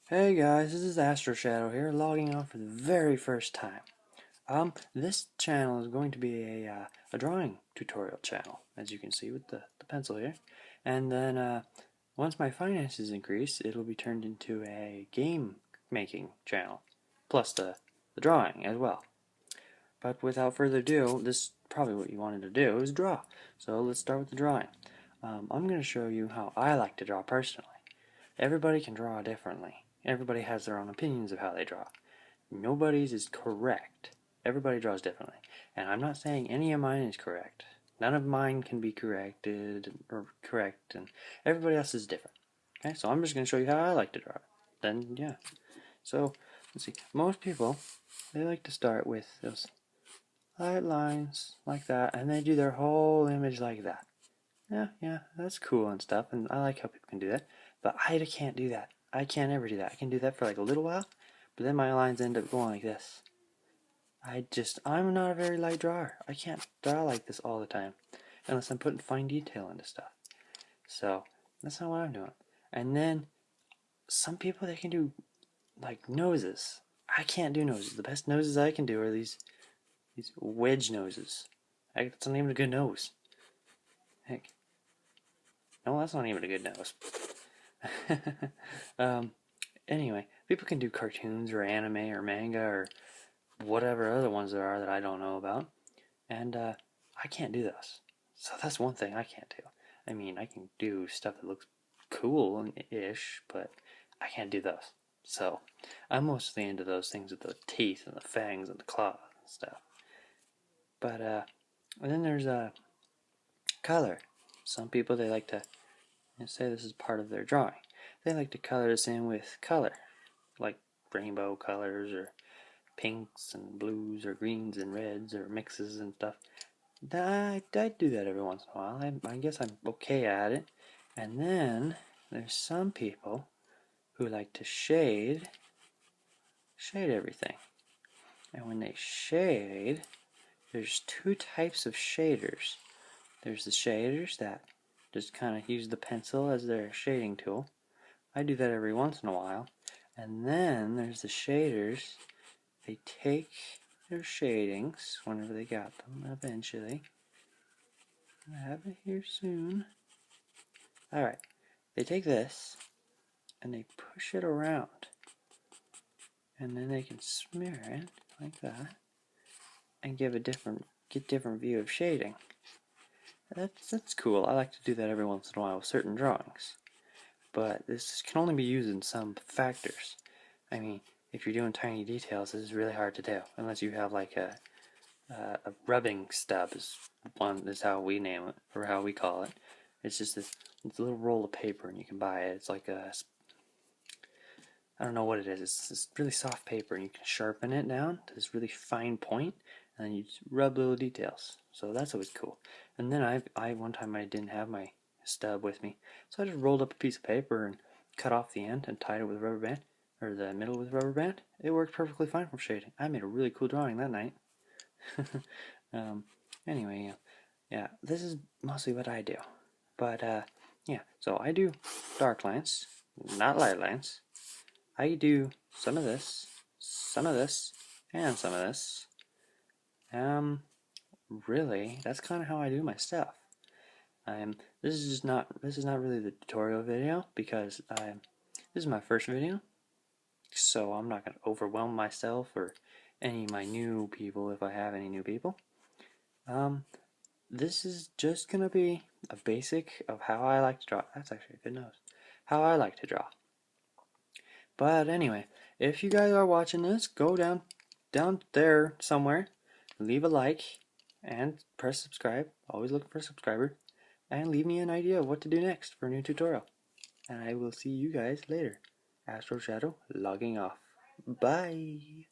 Hey guys, this is Astro here, logging on for the very first time. This channel is going to be a drawing tutorial channel, as you can see with the pencil here. And then once my finances increase, it'll be turned into a game making channel, plus the drawing as well. But without further ado, this is probably what you wanted to do, is draw. So let's start with the drawing. I'm going to show you how I like to draw personally. Everybody can draw differently. Everybody has their own opinions of how they draw. Nobody's is correct. Everybody draws differently. And I'm not saying any of mine is correct. None of mine can be corrected or correct, and everybody else is different. Okay, so I'm just going to show you how I like to draw it. Then, yeah. So, let's see. Most people, they like to start with those light lines like that, and they do their whole image like that. Yeah, that's cool and stuff, and I like how people can do that. But I can't do that. I can't ever do that. I can do that for like a little while, but then my lines end up going like this. I'm not a very light drawer. I can't draw like this all the time, unless I'm putting fine detail into stuff. So, that's not what I'm doing. And then, some people, they can do, like, noses. I can't do noses. The best noses I can do are these wedge noses. That's not even a good nose. Heck. No, that's not even a good nose. Anyway, people can do cartoons or anime or manga or whatever other ones there are that I don't know about, and I can't do those. So that's one thing I can't do. I mean, I can do stuff that looks cool-ish, but I can't do those. So I'm mostly into those things with the teeth and the fangs and the claws and stuff. But and then there's color. Some people, they like to say this is part of their drawing. They like to color this in with color, like rainbow colors or pinks and blues or greens and reds or mixes and stuff. I do that every once in a while. I guess I'm okay at it. And then there's some people who like to shade everything. And when they shade, there's two types of shaders. There's the shaders that just kind of use the pencil as their shading tool. I do that every once in a while. And then there's the shaders. They take their shadings whenever they got them, eventually. I have it here soon. Alright, they take this and they push it around. And then they can smear it like that and get different view of shading. That's cool. I like to do that every once in a while with certain drawings. But this can only be used in some factors. I mean, if you're doing tiny details, this is really hard to do unless you have like a rubbing stub is how we name it, or how we call it. It's just this little roll of paper, and you can buy it. It's like I don't know what it is. It's this really soft paper, and you can sharpen it down to this really fine point, and then you just rub little details. So that's always cool. And then one time I didn't have my stub with me, so I just rolled up a piece of paper and cut off the end and tied it with a rubber band, or the middle with a rubber band. It worked perfectly fine for shading. I made a really cool drawing that night. Anyway, yeah, this is mostly what I do. But, yeah, so I do dark lines, not light lines. I do some of this, and some of this. Really, that's kind of how I do my stuff. This is not really the tutorial video because this is my first video, so I'm not going to overwhelm myself or any of my new people if I have any new people. This is just going to be a basic of how I like to draw. That's actually a good nose. How I like to draw. But anyway, if you guys are watching this, go down there somewhere, leave a like, and press subscribe. Always looking for a subscriber. And leave me an idea of what to do next for a new tutorial. And I will see you guys later. Astro Shadow logging off. Bye.